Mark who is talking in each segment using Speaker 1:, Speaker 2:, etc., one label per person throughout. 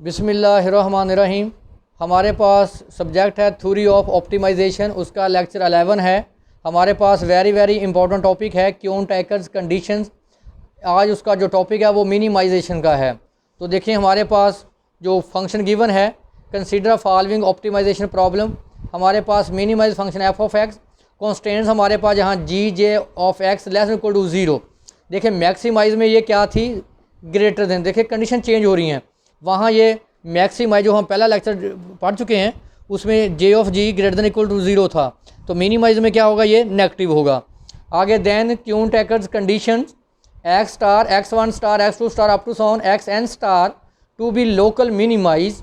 Speaker 1: बिस्मिल्लाहिर्रहमानिर्रहीम। हमारे पास सब्जेक्ट है थ्योरी ऑफ ऑप्टिमाइजेशन, उसका लेक्चर 11 है। हमारे पास वेरी इंपॉर्टेंट टॉपिक है क्यून-टैकर्स कंडीशंस। आज उसका जो टॉपिक है वो मिनिमाइजेशन का है। तो देखिए हमारे पास जो फंक्शन गिवन है, कंसीडर फॉलोइंग ऑप्टिमाइजेशन प्रॉब्लम। हमारे पास minimize function F of X, constants हमारे पास यहाँ G J of X less equal to 0। देखिए मैक्सिमाइज में ये क्या थी, ग्रेटर देन। देखिए कंडीशन चेंज हो रही हैं। वहाँ ये मैक्सिमाइज जो हम पहला लेक्चर पढ़ चुके हैं उसमें J of G greater than equal to 0 था, तो मिनिमाइज में क्या होगा, ये नेगेटिव होगा। आगे then Kuhn Tucker's condition X star x1 star x2 star up to son xn star to be local minimize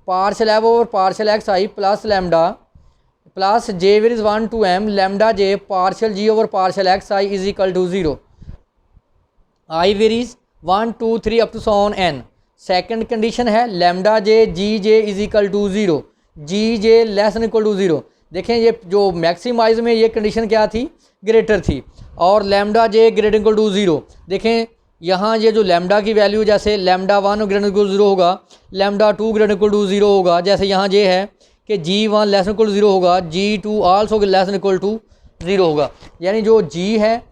Speaker 1: partial F over partial x I plus lambda plus J varies 1 to m lambda J partial G over partial x I is equal to 0। I varies 1 2 3 up to son n। Second condition है lambda J G J is equal to 0, G J less than equal to 0। देखें ये जो maximise में ये condition क्या थी, greater थी, और lambda J greater equal to 0। देखें यहाँ ये जो लैम्डा की वैल्यू, जैसे लैम्डा 1 ग्रेटर इक्वल टू 0 होगा, लैम्डा 2 ग्रेटर इक्वल टू 0 होगा। जैसे यहाँ ये है कि G1 लेस इक्वल टू 0 होगा, G2 also less equal to 0 होगा। यानी जो G है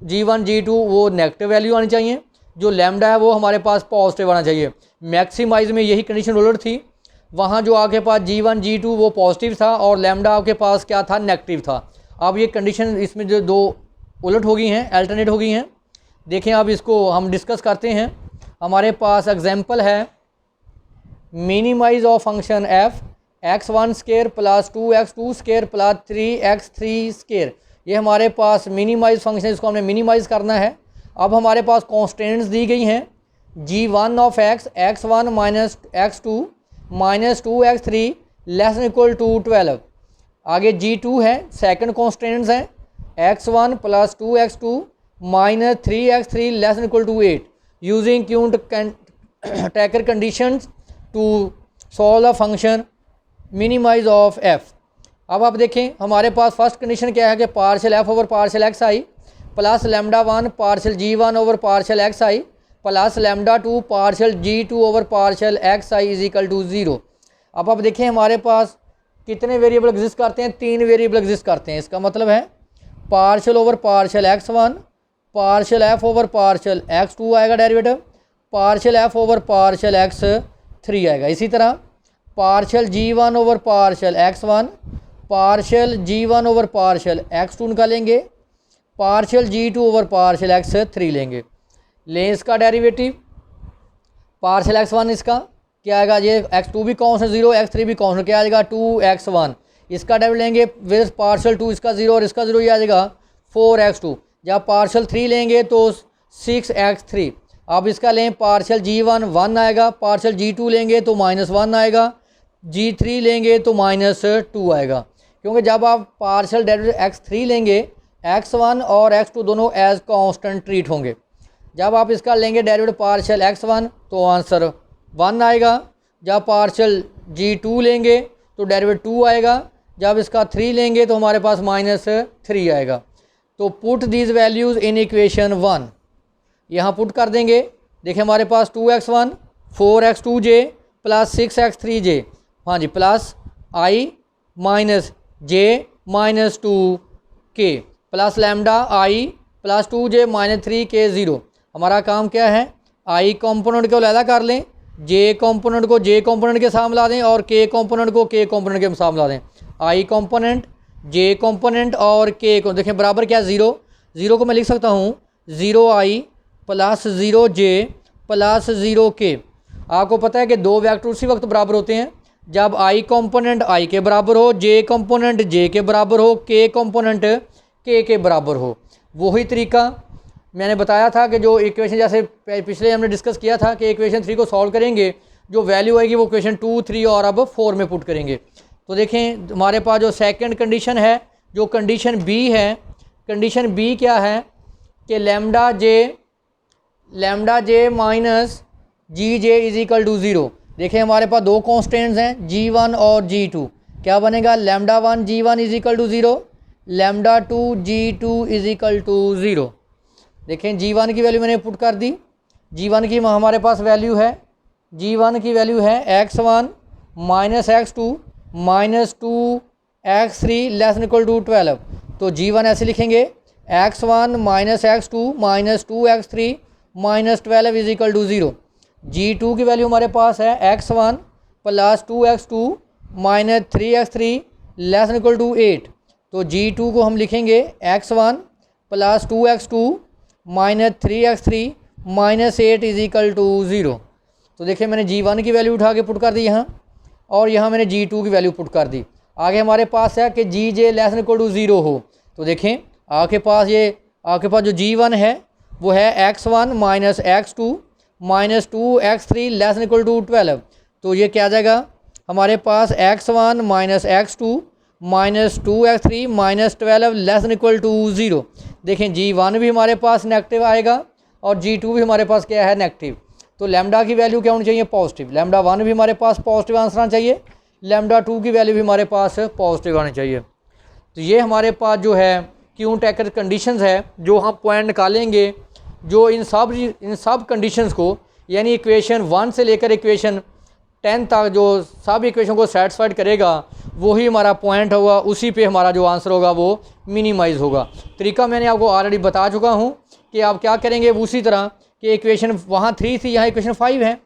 Speaker 1: G1 G2 वो नेगेटिव वैल्यू आनी चाहिए, जो लैम्डा है वो हमारे पास पॉजिटिव आना चाहिए। मैक्सिमाइज में यही कंडीशन उलट थी। वहाँ जो आपके पास G1 G2 वो पॉजिटिव था और लैम्डा आपके पास क्या था, नेगेटिव था। अब ये कंडीशन इसमें जो दो उलट हो गई हैं, अल्टरनेट हो गई हैं। देखें अब इसको हम डिस्कस करते हैं। हमारे पास एग्जांपल है minimize of function F x1 square plus 2x2 square plus 3x3 square. ये हमारे पास मिनिमाइज फंक्शन, इसको हमने मिनिमाइज करना है। अब हमारे पास कॉन्स्टेंट्स दी गई हैं G1 of x x1 minus x2 minus 2x3 less than equal to 12। आगे G2 है, सेकंड कॉन्स्टेंट्स हैं x1 plus 2x2 minus 3x3 less than equal to 8। Using Kuhn Tucker conditions to solve the function minimize of f। अब आप देखें हमारे पास first condition क्या है कि partial f over partial x I plus lambda 1 partial G1 over partial x I plus lambda 2 partial G2 over partial x I is equal to 0। अब आप देखें हमारे पास कितने वेरिएबल एग्जिस्ट करते हैं, 3 वेरिएबल एग्जिस्ट करते हैं। इसका मतलब है partial over partial x1 partial f over partial x2 आएगा derivative, partial f over partial x3 आएगा। इसी तरह partial G1 over partial x1 partial G1 over partial x2 निकालेंगे, partial G2 over partial x3 लेंगे। लें इसका डेरिवेटिव, पार्शल x1 इसका क्या आएगा, ये x2 भी कांस्टेंट 0 x3 भी कांस्टेंट, क्या आ जाएगा 2x1। इसका डेरिवेटिव लेंगे विद पार्शल 2 इसका 0 और इसका 0, ये आ जाएगा 4x2। जब पार्शल 3 लेंगे तो 6x3। अब इसका लें पार्शल G1 1 आएगा, पार्शल G2 लेंगे तो -1 आएगा, G3 लेंगे तो -2 आएगा। क्योंकि जब आप पार्शल डेरिवेटिव x3 लेंगे x1 और x2 दोनों एज कांस्टेंट ट्रीट होंगे। जब आप इसका लेंगे डेरिवेटिव पार्शल x1 तो आंसर 1 आएगा, जब पार्शल G2 लेंगे तो डेरिवेटिव 2 आएगा, जब इसका 3 लेंगे तो हमारे पास -3 आएगा। तो put these values in equation 1, यहाँ पुट कर देंगे। देखिए हमारे पास 2x1 4x2j प्लस 6x3j, हाँ जी, plus i minus j minus 2k plus lambda i plus 2j minus 3k 0। हमारा काम क्या है, i कॉम्पोनेंट को अलग कर लें, j कॉम्पोनेंट को j कॉम्पोनेंट के साथ मिला दें और k कॉम्पोनेंट को k कॉम्पोनेंट के साथ मिला दें। i कॉम्पोनेंट j कॉम्पोनेंट और k को देखें बराबर क्या, 0 को मैं लिख सकता हूँ 0i plus 0j plus 0k। आपको पता है कि दो वेक्टर उसी वक्त बराबर होते हैं जब i कॉम्पोनेंट i के बराबर हो, j कॉम्पोनेंट j के बराबर हो, k कॉम्पोनेंट k के बराबर हो। वही तरीका मैंने बताया था कि जो इक्वेशन, जैसे पिछले हमने डिस्कस किया था कि इक्वेशन 3 को सॉल्व करेंगे, जो वैल्यू आएगी वो इक्वेशन 2 3 और अब 4 में पुट करेंगे। तो देखें हमारे पास जो सेकंड कंडीशन है, जो कंडीशन बी है, कंडीशन बी क्या है कि lambda J minus G J is equal to 0। देखें हमारे पास दो कॉन्स्टेंट्स हैं G1 और G2, क्या बनेगा, lambda 1 G1 is equal to 0, lambda 2 G2 is equal to 0। देखें G1 की वैल्यू मैंने पुट कर दी, G1 की हमारे पास वैल्यू है G1 की वैल्यू है x1 minus x2 minus 2x3 less than equal to 12। तो G1 ऐसे लिखेंगे x1 minus x2 minus 2x3 minus 12 is equal to 0। G2 की वैल्यू हमारे पास है x1 plus 2x2 minus 3x3 less than equal to 8। तो G2 को हम लिखेंगे x1 plus 2x2 minus 3x3 minus 8 is equal to 0। तो देखिए मैंने G1 की वैल्यू उठा के पुट कर दी यहाँ, और यहाँ मैंने G2 की वैल्यू पुट कर दी। आगे हमारे पास है कि Gj less than equal to 0 हो। तो देखें आपके पास जो G1 है वो है x1 minus x2 minus 2x3 less than equal to 12। तो ये क्या आ जाएगा हमारे पास x1 minus x2 minus 2x3 minus 12 less than equal to 0। देखें G1 भी हमारे पास नेगेटिव आएगा और G2 भी हमारे पास क्या है नेगेटिव। तो लैम्डा की वैल्यू क्या होनी चाहिए पॉजिटिव। लैम्डा 1 भी हमारे पास पॉजिटिव आंसर आना चाहिए, लैम्डा 2 की वैल्यू भी हमारे पास पॉजिटिव आनी चाहिए। तो ये हमारे पास जो है क्यू टैकर कंडीशंस है जो हम पॉइंट निकालेंगे, जो इन सब कंडीशंस को यानी इक्वेशन 1 से लेकर इक्वेशन 10 तक जो सब इक्वेशन को सेटिस्फाइड करेगा वही हमारा पॉइंट होगा, उसी पे हमारा जो आंसर होगा वो मिनिमाइज़ होगा। तरीका मैंने आपको ऑलरेडी बता चुका हूँ कि आप क्या करेंगे उसी तरह कि इक्वेशन वहाँ 3 थी, यहाँ इक्वेशन 5 है।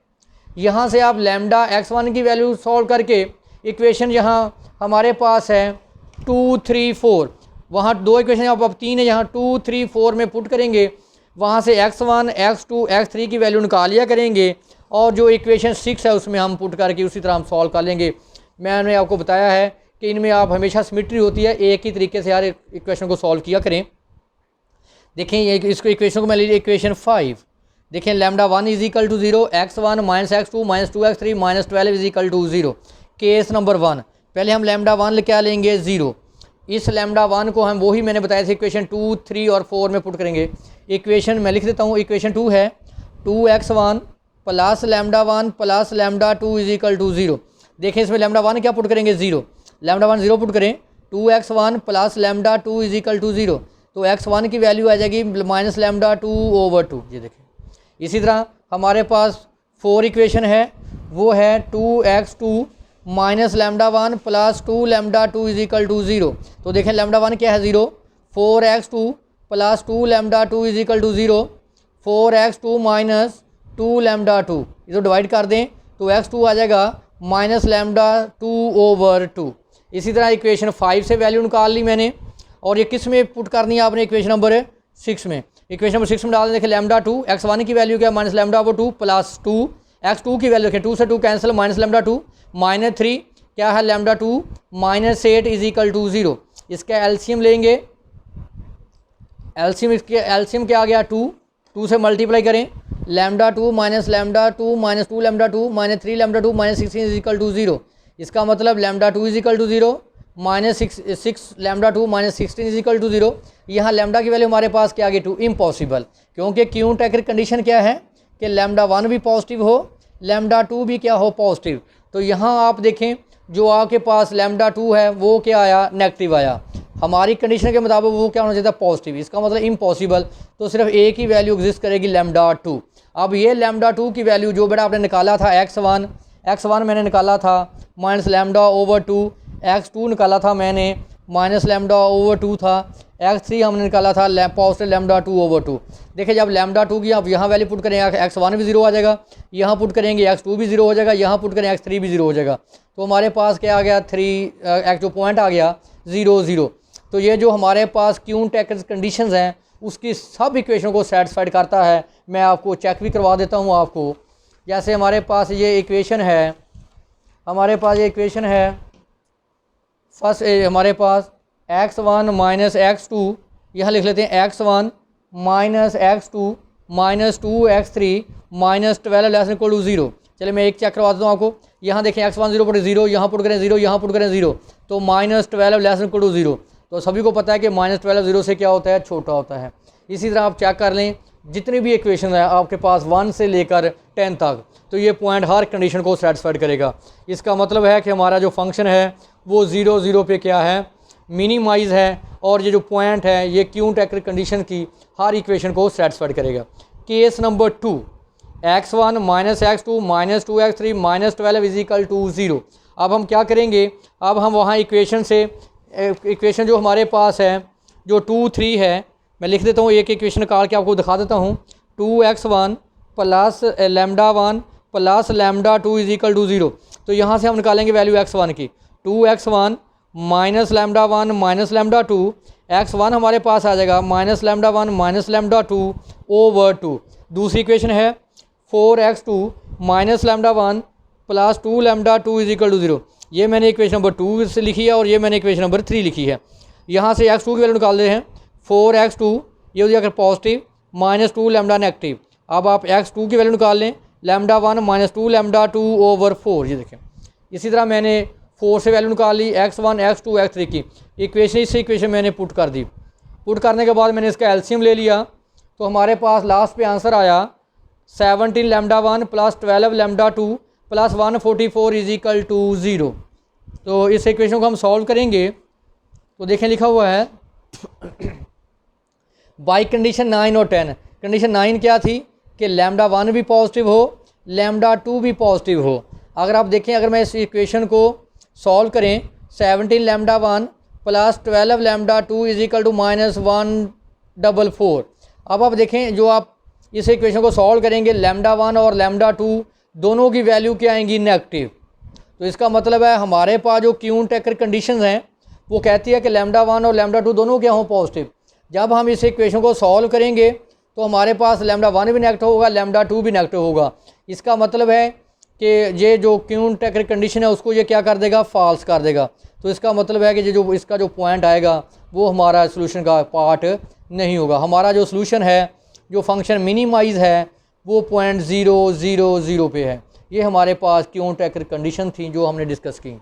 Speaker 1: यहाँ से आप लैम्डा x1 की वैल्यू सॉल्व करके इक्वेशन यहाँ हमारे पास है 2 3 4, वहाँ दो इक्वेशन आप 3 है, यहाँ 2 3 4 में पुट करेंगे। वहाँ से x1 x2 x3 की वैल्यू निकाल लिया करेंगे, और जो इक्वेशन 6 है उसमें हम पुट करके उसी तरह हम सॉल्व कर लेंगे। मैंने आपको बताया है कि इनमें आप हमेशा सिमेट्री होती है, एक ही तरीके से हर इक्वेशन को सॉल्व किया करें। देखें ये इसको इक्वेशन को मैं लीजिए इक्वेशन 5। देखें lambda 1 is equal to 0, x1 minus x2 minus 2x3 minus 12 is equal to 0। Case number 1 पहले हम लैम्डा 1 क्या लेंगे 0। इस लैम्डा 1 को हम वही मैंने बताया था इक्वेशन 2 3 और 4 में पुट करेंगे। इक्वेशन मैं लिख देता हूँ, इक्वेशन 2 है 2x1 plus lambda 1 plus lambda 2 is equal to 0। देखें इसमें लैम्डा 1 क्या पुट करेंगे 0, लैम्डा 1 0 पुट करें, 2x1 plus lambda 2 is equal to 0। तो x1 की वैल्यू आ जाएगी माइनस लैम्डा 2 ओवर 2। ये देखें इसी तरह हमारे पास 4 इक्वेशन है, वो है 2x2 minus lambda 1 plus 2 lambda 2 is equal to 0। तो देखें लैम्डा 1 क्या है 0, 4x2 plus 2 lambda 2 is equal to 0, 4x2 minus 2 lambda 2, इसको डिवाइड कर दें तो x2 आ जाएगा माइनस लैम्डा 2 ओवर 2। इसी तरह इक्वेशन 5 से वैल्यू निकाल ली मैंने, और ये किस में पुट करनी है आपने इक्वेशन नंबर 6 में। इक्वेशन नंबर 6 में डाल दें, देखिए लैम्डा 2 x1 की वैल्यू क्या minus lambda over 2 plus 2 x2 की वैल्यू देखिए 2 से 2 कैंसिल माइनस लैम्डा 2 माइनस 3 क्या है lambda 2 minus 8 is equal to 0। इसका एलसीएम लेंगे, एलसीएम क्या आ गया 2 से मल्टीप्लाई करें, lambda 2 minus lambda 2 minus 2 lambda 2 minus 3 lambda 2 minus 16 is equal to 0। इसका मतलब lambda 2 is equal to 0 minus 6 lambda 2 minus 16 is equal to 0। यहाँ लैम्डा की वैल्यू हमारे पास क्या आ गई 2, इम्पॉसिबल, क्योंकि क्यू टैकर कंडीशन क्या है कि लैम्डा 1 भी पॉजिटिव हो, लैम्डा 2 भी क्या हो पॉजिटिव। तो यहाँ आप देखें जो आपके पास लैम्डा 2 है वो क्या आया नेगेटिव आया, हमारी कंडीशन के मुताबिक वो क्या होना चाहिए था पॉजिटिव, इसका मतलब इम्पॉसिबल। तो सिर्फ एक ही वैल्यू एग्जिस्ट करेगी लैम्डा 2। अब ये लैम्डा 2 की वैल्यू जो बेटा आपने निकाला था x1 मैंने निकाला था माइनस लैम्डा ओवर 2, x2 निकाला था मैंने माइनस लैम्डा ओवर 2 था, x3 हमने निकाला था पॉजिटिव लैम्डा 2 ओवर 2। देखिए जब लैम्डा 2 की आप यहाँ वैल्यू पुट करेंगे x1 भी 0 आ जाएगा, यहाँ पुट करेंगे x2 भी 0 हो जाएगा, यहाँ पुट करेंगे x3 भी 0 हो जाएगा। तो हमारे पास क्या आ गया 3 जो पॉइंट आ गया 0 0। तो ये जो हमारे पास क्यू टैकर कंडीशंस हैं उसकी सब इक्वेशन को सेटिस्फाइड करता है। मैं आपको चेक भी करवा देता हूँ आपको। जैसे हमारे पास ये इक्वेशन है, फर्स्ट हमारे पास x1 माइनस x2, यहाँ लिख लेते हैं x1 minus x2 minus 2x3 minus 12 less equal to 0। चलिए मैं एक चेक करवा देता हूँ आपको। यहाँ देखें x1 0 पुट 0, यहाँ पुट करें 0, यहाँ पुट करें 0, तो माइनस 12 लेस इक्वल टू 0। तो सभी को पता है कि माइनस 12 0 से क्या होता है छोटा होता है। इसी तरह आप चेक कर लें जितनी भी इक्वेशन है आपके पास 1 से लेकर 10 तक, तो ये पॉइंट हर कंडीशन को सेटिस्फाइड करेगा। इसका मतलब है कि हमारा जो फंक्शन है वो 0 0 पे क्या है मिनिमाइज़ है, और ये जो पॉइंट है ये क्यू टैकर कंडीशन की हर इक्वेशन को सेटिस्फाइड करेगा। Case number 2 x1 minus x2 minus 2x3 minus 12 is equal to 0। अब हम क्या करेंगे, अब हम वहाँ इक्वेशन से इक्वेशन जो हमारे पास है जो 2 3 है, मैं लिख देता हूँ, एक इक्वेशन निकाल के आपको दिखा देता हूँ। 2x1 plus lambda 1 plus lambda 2 is equal to 0। तो यहाँ से हम निकालेंगे वैल्यू x1 की। 2x1 minus lambda 1 minus lambda 2, x1 हमारे पास आ जाएगा minus lambda 1 minus lambda 2 over 2। दूसरी इक्वेशन है 4x2 minus lambda 1 plus 2 lambda 2 is equal to 0। ये मैंने इक्वेशन नंबर 2 से लिखी है और ये मैंने इक्वेशन नंबर 3 लिखी है। यहाँ से x2 की वैल्यू निकाल रहे हैं। 4x2 ये हो जाएगा पॉजिटिव माइनस 2 लैम्डा नेगेटिव। अब आप x2 की वैल्यू निकाल लें, लैम्डा 1 माइनस 2 लैम्डा 2 ओवर 4। ये देखें, इसी तरह मैंने 4 से वैल्यू निकाल ली x1 x2 x3 की। इक्वेशन इस इक्वेशन मैंने पुट कर दी। पुट करने के बाद मैंने इसका एलसीएम ले लिया, तो हमारे पास लास्ट पे आंसर आया 17 lambda 1 plus 12 lambda 2 plus 144 is equal to 0। तो इस इक्वेशन को हम सॉल्व करेंगे तो देखें लिखा हुआ है बाई कंडीशन 9 और 10। कंडीशन 9 क्या थी कि लैम्डा 1 भी पॉजिटिव हो, लैम्डा 2 भी पॉजिटिव हो। अगर आप देखें, अगर मैं इस इक्वेशन को सॉल्व करें, 17 lambda 1 plus 12 lambda 2 is equal to minus 144। अब आप देखें, जो आप इस इक्वेशन को सॉल्व करेंगे, लैम्डा 1 और लैम्डा 2 दोनों की वैल्यू क्या आएंगी, नेगेटिव। तो इसका मतलब है हमारे पास जो क्यून टेकर कंडीशन हैं वो कहती है कि लैम्डा 1 और लैम्डा 2 दोनों क्या हों, पॉजिटिव। जब हम इस इक्वेशन को सॉल्व करेंगे तो हमारे पास लैम्डा 1 भी नेगेटिव होगा, लैम्डा 2 भी नेगेटिव होगा। इसका मतलब है कि ये जो क्यून टेकर कंडीशन है उसको ये क्या कर देगा, फॉल्स कर देगा। तो इसका मतलब है कि ये जो इसका जो पॉइंट आएगा वो हमारा सोल्यूशन का पार्ट नहीं होगा। हमारा जो सोल्यूशन है, जो फंक्शन मिनिमाइज है, वो पॉइंट 0 0 0 पे है। ये हमारे पास क्यून टेकर कंडीशन थी जो हमने डिस्कस की।